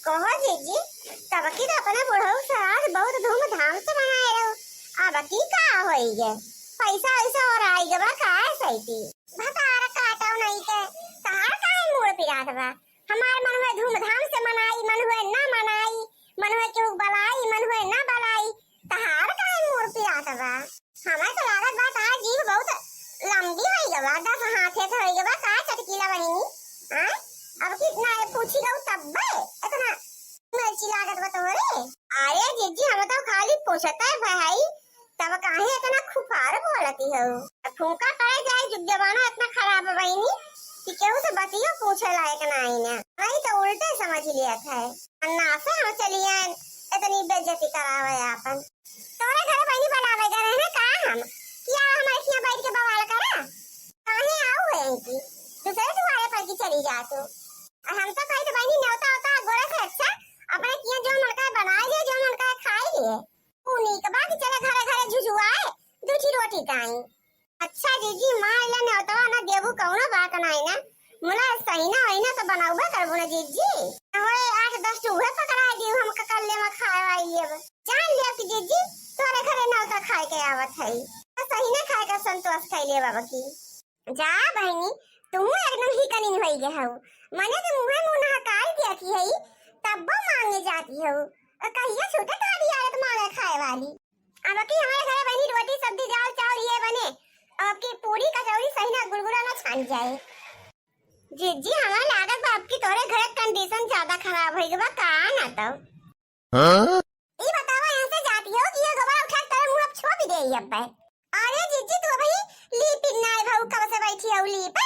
कहो जीजी तब की तो अपना बुढ़ऊ श्राद्ध बहुत धूमधाम से मनाए रहो। अब की का होई गे पैसा वैसा और आई गे बा का सही भतार काटो नहीं के तार का मूड पिरात बा। हमार मन हुए धूमधाम से मनाई मन हुए ना मनाई मन हुए क्यों बलाई मन हुए ना बलाई तार का मूड पिरात बा। हमार तो लागत बा तार जीव बहुत लंबी होई गे बा 10 हाथे से होई गे बा का चटकीला बनी हां अब कितना पूछी गऊ तब बे इतना मिर्ची लागत बतोरे। अरे जीजी हम तो खाली पूछता है भाई तब काहे इतना खुफार बोलती हो। फूंका पड़े जाए जुग जमाना इतना खराब बनी कि केहू से बतियो पूछे लायक नहीं ना नहीं तो उल्टे समझ लिया था अन्ना से हम चलिए इतनी बेइज्जती करावे अपन तोरे घर बनी बनावे गए हैं का हम क्या हमारे यहाँ बैठ के बवाल करा काहे आओ है की दूसरे तुम्हारे पर की चली जा तू हम तो कहीं तो बहनी न्योता होता गोरा से अच्छा अपने किया जो मन का बना लिए जो मन का खाई लिए उन्हीं के बाद चले घरे घरे झुझुआए दूसरी रोटी खाई। अच्छा जीजी मार ले न्योता ना देबू कौनो बात नहीं ना मुला सही ना होई ना तो बनाऊबे करबो ना जीजी होए 8-10 चूहे पकड़ा दियो हम कल्ले में खाए आइए जान लिया कि जीजी तोरे घरे न्योता खाए के आवत है तो सही ना खाए का संतोष खइले बाबा की जा बहनी तुम एकदम ही कनी होई गे हो मने तो मुंह मुंह हकाई दिया की है तब मांगे जाती हो कहिए छोटे थाली आए तो मांगे खाए वाली। अब की हमारे घर बनी रोटी सब्जी दाल चावल ये बने अब की पूरी कचौड़ी सही ना गुड़गुड़ा ना छान जाए। जीजी हमारे लागत बाप की तोरे घर कंडीशन ज्यादा खराब होई गबा का ना तो हां ई बतावा यहां से जाती हो कि ये गोबर उठा तेरे मुंह अब छो भी दे अब भाई। अरे जीजी तू भाई ली पिन्ना भाऊ कब से बैठी हो ली पे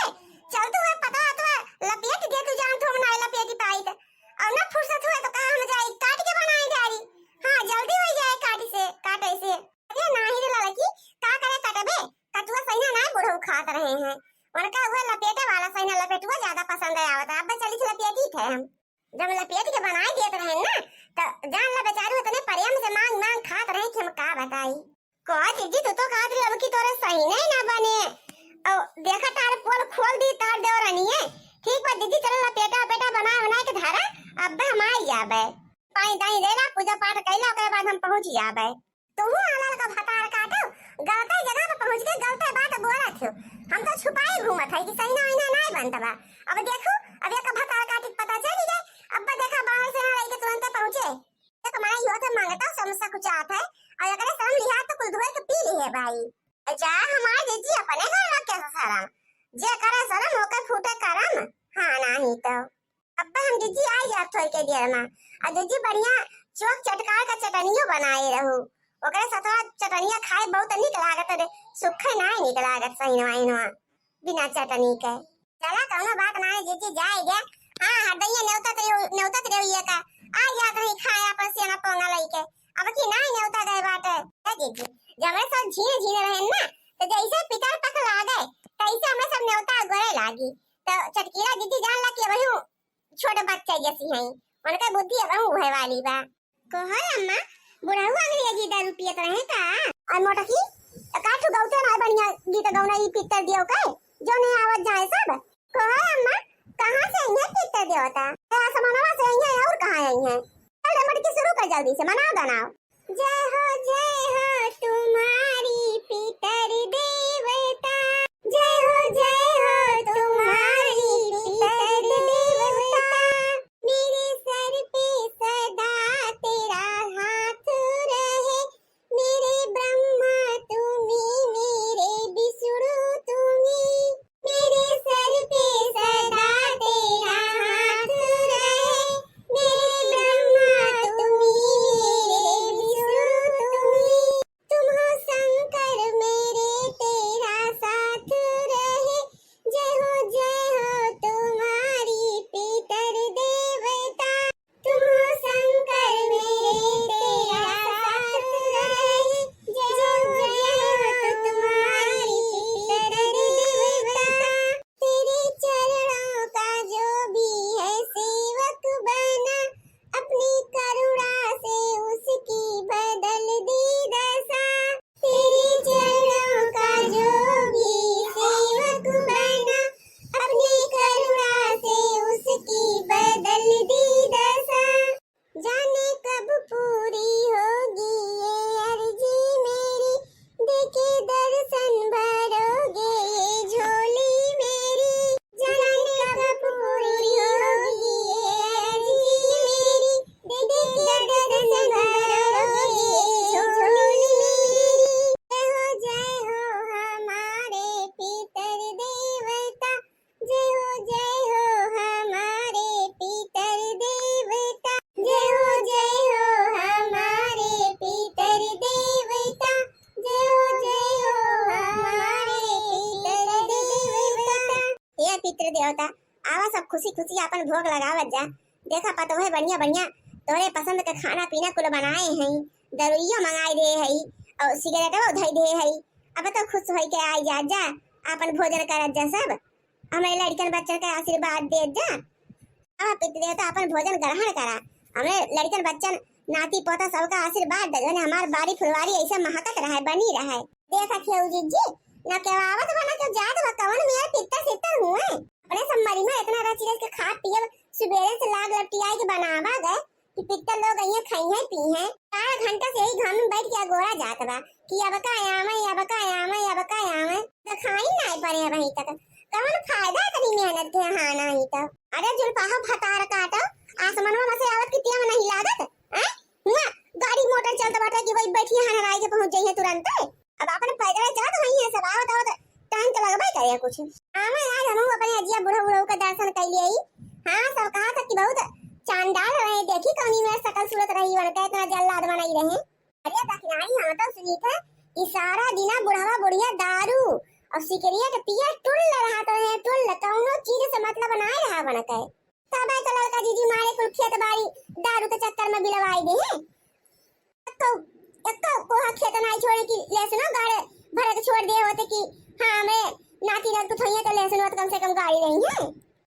चल तू पता तो लपेट दे तू जान तुम ना लपेटी पाई तो अब ना फुर्सत हुए तो कहां हम जाए काट के बनाई जारी हां जल्दी हो जाए काट से काटे से अरे नाही रे लड़की का करे कटबे कटुआ सही ना बुढ़ऊ खात रहे हैं उनका हुए लपेटे वाला सही ना लपेटुआ ज्यादा पसंद है आवत अब चली लपेटी थे हम जब लपेट के बनाई देते रहे ना तो जान ला बेचारू इतने प्रेम से मांग मांग खात रहे कि हम का बताई को दीदी तू तो खात रही अब की तोरे सही नहीं ना बने ओ देखा तार पोल खोल दी तार दे रही है ठीक बा दीदी चल लपेटा पेटा बना के धारा अब हम आ जाबे पानी दाई देला पूजा पाठ कैला के बाद हम पहुंच जाबे तू आला का भतार काटो गलते जगह पे पहुंच के गलते बात बोलत हो हम तो छुपाए घूमत है कि सही ना नहीं बनता बा अब देखो अब एक भतार काटी पता चली गई अब देखा बाहर से ना लेके तुरंत पहुंचे तो तुम्हारी यो तो मांगता समस्या कुछ आता है और अगर सम लिया तो कुल धोए के पी ली है भाई जा हमारे जीजी अपने घर में कैसा शरम जे करे शरम होके फूटे करम हां नहीं तो अब हम जीजी आई जा थोड़ी के देर में आ जीजी बढ़िया चोक चटकार का चटनियो बनाए रहू ओकरे साथ चटनिया खाए बहुत निक लागत रे सुखे नहीं निक लागत सही ना बिना चटनी के चला कोनो बात ना जीजी जाए गे हां हदैया नेवता रे ये का आ जा कहीं खाया पर से ना पोंगा लई के अब की नहीं नेवता गए बाटे जीजी जब मैं सब झीने रहे ना तो जैसे पितर तक ला गए तैसे हमें सब न्योता गोरे लागी तो चटकीला दीदी जान ला के वही छोटे बच्चे जैसी हैं उनका बुद्धि अब है वाली बा कहो अम्मा बुढ़ाऊ अंग्रेजी दारू पियत रहे का और मोटा की काठू गौते ना बढ़िया गीत गौना ई पितर दियो के जो नहीं आवत जाए सब कहो अम्मा कहां से ये पितर देवता ऐसा मनवा से ये और कहां आई है चल मटकी शुरू कर जल्दी से मनाओ बनाओ जय हो तुम्हारी पितर देवता जय हो तुम्हारी पितर देवता मेरे सर पे सदा तेरा हाथ रहे मेरे ब्रह्मा तुम्ही मेरे विष्णु तुम्ही मेरे सर पे सदा तेरा हाथ रहे मेरे ब्रह्मा तुम्ही मेरे खुशी खुशी अपन भोग लगावत जा। देखा पतो है बढ़िया बढ़िया तोरे पसंद के खाना पीना कुल बनाए हैं, दरुइयो मंगाए दे है और सिगरेटो धई दे है। अब तो खुश होई के आई जा जा अपन भोजन करत जा सब। हमें लड़कन बच्चन के आशीर्वाद दे जा। अब पितृदेवता अपन भोजन ग्रहण करा। हमें लड़कन बच्चन नाती पोता सबका आशीर्वाद दे जने हमार बाड़ी फुलवारी ऐसा महकत रहे बनी रहे। देखा खेऊ जी ना केवावत बना के जात बा कवन मेरा पित्तर सित्तर हुए अपने सम्मरी में इतना रच रच के खा पिए सुबेरे से लाग लपटियाई के बनावा गए कि पित्तर लोग ये खाई है पी है। 4 घंटा से यही घाम में बैठ के गोरा जात बा कि अब का आवे अब का आवे अब का आवे तो खाई नहीं पड़े वहीं तक कवन फायदा इतनी मेहनत के हां नहीं तो। अरे जुल्फा फतार काटो आसमानवा में से आवत कितिया में नहीं लागत हैं हुआ गाड़ी मोटर चलता बाटा कि वही बैठी हन राय के पहुंच जाइए तुरंत। अब अपन पैदल चलत वही है सब आवत आवत टाइम तो लगबे करे कुछ। आवे आज हम अपने अजिया बूढ़ा बूढ़ा का दर्शन कर लिए। हां सब कहा था कि बहुत चांदाल रहे देखी कौनी में सकल सूरत रही बनके इतना जल्लाद बनाई रहे। अरे दखनाई हां तो सुनी था कि सारा दिना बुढ़ावा बुढ़िया दारू और सिगरेट पिया टुल रहा तो है टुल कौनो चीज से मतलब बनाए रहा बनके। सब है तो लड़का जीजी मारे कुल खेत बाड़ी दारू के चक्कर में बिलवाई दे हैं। तो कोहा खेत नहीं छोड़े कि लेसनो गाड़े भर के छोड़ दे होते कि हां मैं नाती रख तो थइए तो लेसनो कम से कम गाड़ी नहीं है।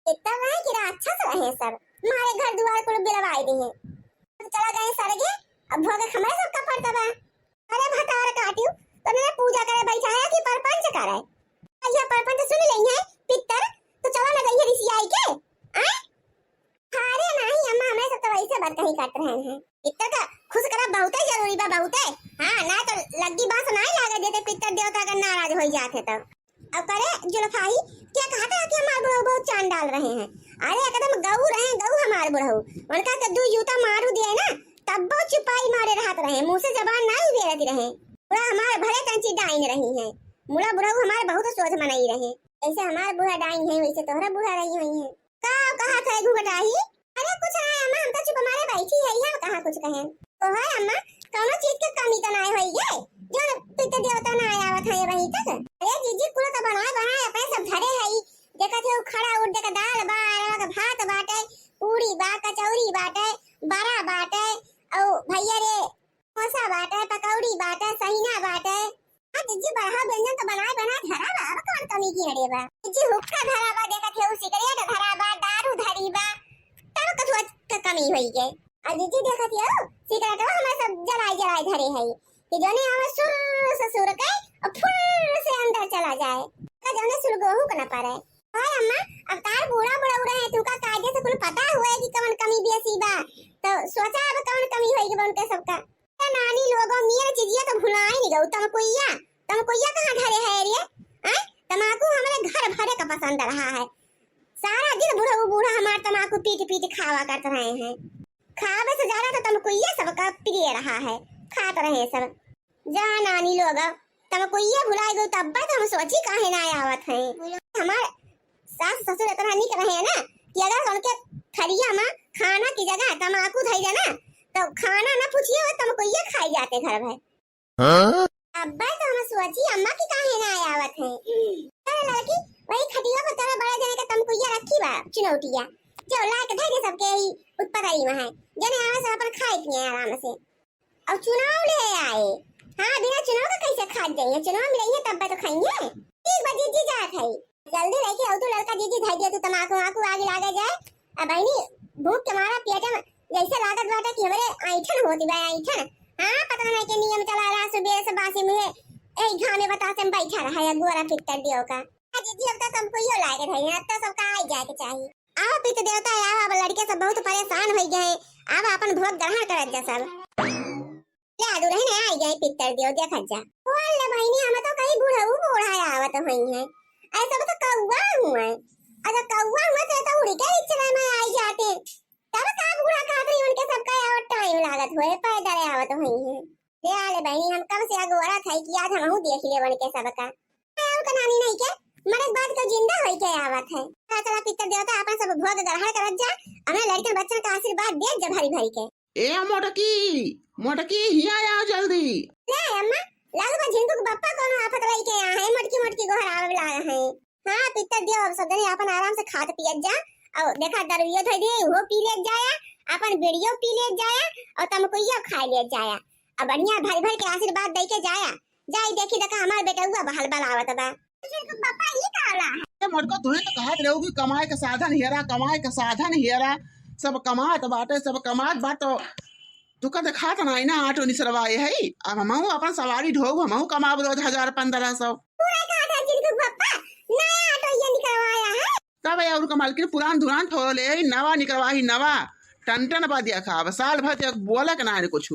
इतना है कि अच्छा से रहे सब मारे घर दुआर को बिलवाई दे हैं। चला गए सरगे अब भोगे खमरे सब का पड़ता बा। अरे भतार काटियो तो मैंने पूजा करे बैठा है कि परपंच करे ये परपंच सुन लेंगे पित्तर तो चला ना गई रिसियाई के हैं। अरे नहीं अम्मा हमें सब तो वैसे बात कहीं काट रहे हैं। पित्तर का खुश करा बहुत जरूरी बा बहुत है। हां ना तो लग्गी बांस नहीं लागे देते पित्तर देवता अगर नाराज हो जाते तो। अब करे जुल्फाई क्या कहता है कि हमार बुढ़ऊ बहुत चांद डाल रहे हैं। अरे एकदम गऊ रहे गऊ हमार बुढ़ऊ उनका के 2 जूता मारू दिए ना तब वो चुपाई मारे रहत रहे मुंह से जबान नहीं बेरती रहे। बुढ़ा हमार भले कंची डाइन रही है मुड़ा बुढ़ऊ हमार बहुत सोच मनाई रहे। ऐसे हमार बुढ़ा डाइन है वैसे तोहरा बुढ़ा रही हुई है। का कहा था घुघटाही। अरे कुछ नहीं अम्मा हम तो चुप मारे बैठी है हम कहां कुछ कहें तो है अम्मा कोनो चीज के कमी तो नहीं होई है जो पित्त देवता ना आवत है वहीं तक। अरे जीजी कुल तो बनाए बनाए अपने सब धरे है देखा थे खड़ा उठ के दाल बा का भात बाटे पूरी बा कचौरी बाटे बड़ा बाटे औ भैया रे कोसा बाटे पकौड़ी बाटे सहीना बाटे। हां जीजी बड़ा व्यंजन तो बनाए बनाए धरा बा अब कौन कमी की रे बा। जीजी हुक्का धरा बा देखा थे सिगरेट धरा बा दारू धरी बा तब कथु का कमी होई गए। आ जीजी देखा थे सिगरेट हमें सब जलाई जलाई धरे है कि जोने हमें सुर से सुर के और फुल से अंदर चला जाए का जोने सुलगोहू का ना पारे। हां अम्मा अब तार बूढ़ा बड़ा उड़ा है तू का कायदे से कुल पता हुआ है कि कौन कमी बेसी बा तो सोचा अब कौन कमी होई के उनके सबका। नानी लोगों मेरे चीजिया तो भुलाए नहीं गऊ तमकोइया कहां धरे है रे हैं। तमाकू हमारे घर भरे का पसंद रहा है सारा दिन बूढ़ा बूढ़ा हमार तमाकू पीट पीट खावा करते रहे हैं। खावे से ज्यादा तो तमकोइया सबका प्रिय रहा है खाते रहे सब। जा नानी लोग तमकोइया भुलाए गऊ तब तो हम सोची काहे ना आवत है। हमार सास ससुर इतना नहीं कर रहे हैं ना कि अगर उनके थरिया में खाना की जगह तमाकू धई देना तो खाना ना पूछिए वो तमकोइया खाई जाते घर में। हां अब्बा तो हम सोची अम्मा की काहे ना आवत है। अरे लड़की वही खटिया पर तेरे बड़े जने का तमकोइया रखी बा चुनौतिया जो ला के धई दे सबके ही उत्पत्ति में है जने आवे सब अपन खाई पिए आराम से। अब चुनाव ले आए हां बिना चुनाव का कैसे खा जाएंगे चुनाव में रहिए तब तो खाएंगे। एक बजे जी जा खाई जल्दी रह के तो लड़का जीजी धई दे तो तमाकू आकू आगे लागे जाए। अब बहनी भूख के मारा पेट में जैसे लागत बाटा कि हमरे ऐठन होती बा ऐठन। हां पता नहीं के नियम चला रहा सुबह से बासी में ए घामे बतासे में बैठा रहा है गोरा पित्तर दियो का। जीजी अब तो तुमको यो लागे धई अब तो सबका आ जाए के चाहिए। आओ पित्त देवता आओ अब लड़के सब बहुत परेशान हो गए अब अपन भोग ग्रहण करत जा सब। ले आदू रहने आ गए पित्तर दियो देखा जा। बोल बहनी हम तो कहीं बूढ़ा आवत होई है ऐसा तो कौवा हुआ अगर कौवा हुआ तो उड़ के चला में आई जाते तब का बूढ़ा खाते उनके सबका और टाइम लागत होए पैदल आवत होई है। ले आले बहनी हम कब से अगोरा खाई कि आज हमहू देख ले बन के सबका और का नानी नहीं के मरे बाद का जिंदा होई के आवत है। चला पित्तर देवता अपन सब भोग ग्रहण करत जा हमें लड़के बच्चन का आशीर्वाद दे जा भरी भरी के। ए मोटकी हिया आओ जल्दी। ले अम्मा लागो झिंटू के बप्पा कोनो आफत लई के आ है मोटकी मोटकी गोहर आवे लागा है। हां पित्तर दियो अब सब जने अपन आराम से खात पियत जा और देखा दरुइयो धो दिए वो पी ले जाया, अपन बीड़ियो पी ले जाया और तुमको ये खा ले जाया। अब बढ़िया भर भर के आशीर्वाद दे के जाया। जाई देखी देखा हमार बेटा हुआ बहल बलावत बा। पापा ये काला है मोटका तुम्हें तो कहत रहोगी कमाए के साधन हेरा, कमाए के साधन हेरा, सब कमात बाटे, सब कमात बात तो तू का दिखात नहीं ना आटो निसरवाए है। अब हमहू अपन सवारी ढोग हमहू कमाब 2000-1500 पूरा कहा था जिनको पापा नया ऑटो ये निकलवाया है। तब और कमाल के पुरान धुरान थोड़े नवा निकलवाही, नवा टन टन बा दिया खा साल भर तक बोला के ना कुछ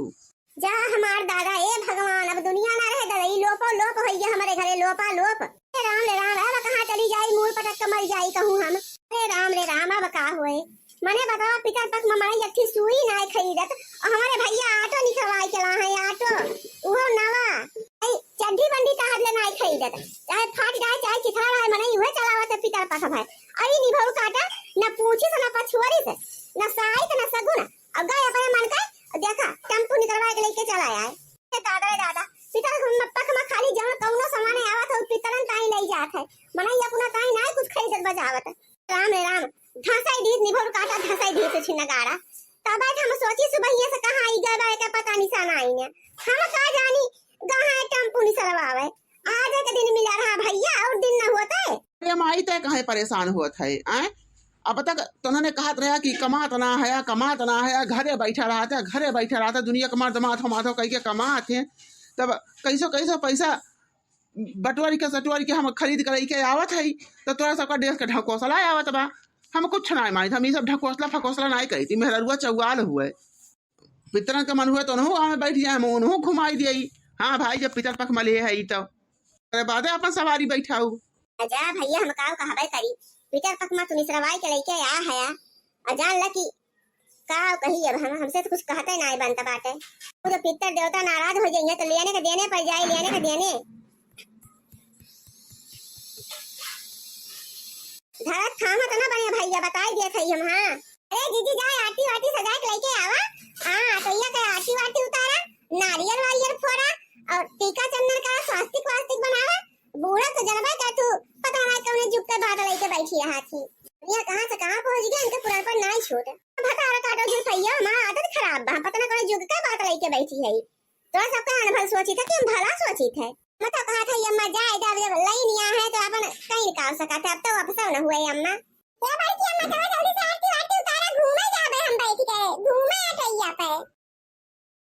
जा हमार दादा ए भगवान अब दुनिया ना रहे दादा लोपो लोप होइए हमारे घरे लोपा लोप। रे राम अब कहां चली जाई मूल पटक के मर जाई कहूं हम। रे राम अब का होए मने बताओ पिता तक ममाई अच्छी सुई ना खरीदत और हमारे भैया ऑटो निकलवाई चला है ऑटो वो नवा ए चड्डी बंडी ताहर ले ना खरीदत चाहे फाट जाए चाहे चिथड़ा है मने उहे चलावत पिता पक भाई। अरे निभौ काटा न पूछी से न पछुआरी से न साई न सगुन अब गए अपने मन का देखा टेम्पो निकलवा के लेके चला आया है। दादा पितर पक में खाली जहां कौनो सामान आवत है पितरन ताई ले जात है मने अपना ताई ना कुछ खरीदत बजावत। राम धसाई दी निभर काटा धसाई दी से छिनगाड़ा तब हम सोची सुबह ये से कहां आई गए का पता निशान आई ने हम का जानी गहां टेम्पो निकलवावे आज के दिन मिला रहा भैया और दिन न होता है। अरे माई तय कहे परेशान हुआ है अब तक तो उन्होंने कहा रहा कि कमात ना है घरे बैठा रहा था दुनिया कमात माथो कह के कमात है। तब कैसो पैसा बटवारी के हम खरीद कर के आवत है तो तोरा सबका देश के ढकोसला आवत बा। हम कुछ ना मानी हम ये सब ढकोसला फकोसला नहीं कही थी। मेहरुआ चौवाल हुए पितरन के मन हुए तो उन्हों गाँव में बैठ जाए उन्हों घुमाई दिए। हाँ भाई जब पितर पक मले है तो बाद अपन सवारी बैठाऊ जा भैया हम काव कहबे करी पितर पक में तुनी सरवाई के लेके आ है अजान लकी काव कही अब हम हमसे तो कुछ कहते ना बनता बाटे वो पितर देवता नाराज हो जाएंगे तो लेने के देने पड़ जाए लेने के देने धरत खामा तो ना बने भैया बताई दिया था हम। हाँ अरे जीजी जाए आटी वाटी सजा के लेके आवा। हाँ तो ये का आटी वाटी उतारा नारियल वारियल फोड़ा और टीका चंदन का स्वास्तिक वास्तिक बनावा। बूढ़ा तो जनबा का तू पता ना कौन जुग के बाद लेके बैठी रहा थी ये कहां से कहां पहुंच गया इनके पुराण पर नहीं छोड़ भतारा काटो जो सैया मां आदत खराब बा पता ना कौन जुग के बाद लेके बैठी है। तो सबका अनुभव सोची था कि हम भला सोची थे मत कहा था ये मजा आएगा जब लाइन यहाँ है तो अपन कहीं निकाल सका था अब तो अफसर न हुए अम्मा क्या भाई की अम्मा चलो जल्दी से आरती वाटी उतारा घूमे जाबे हम बैठ के घूमे अटैया पे।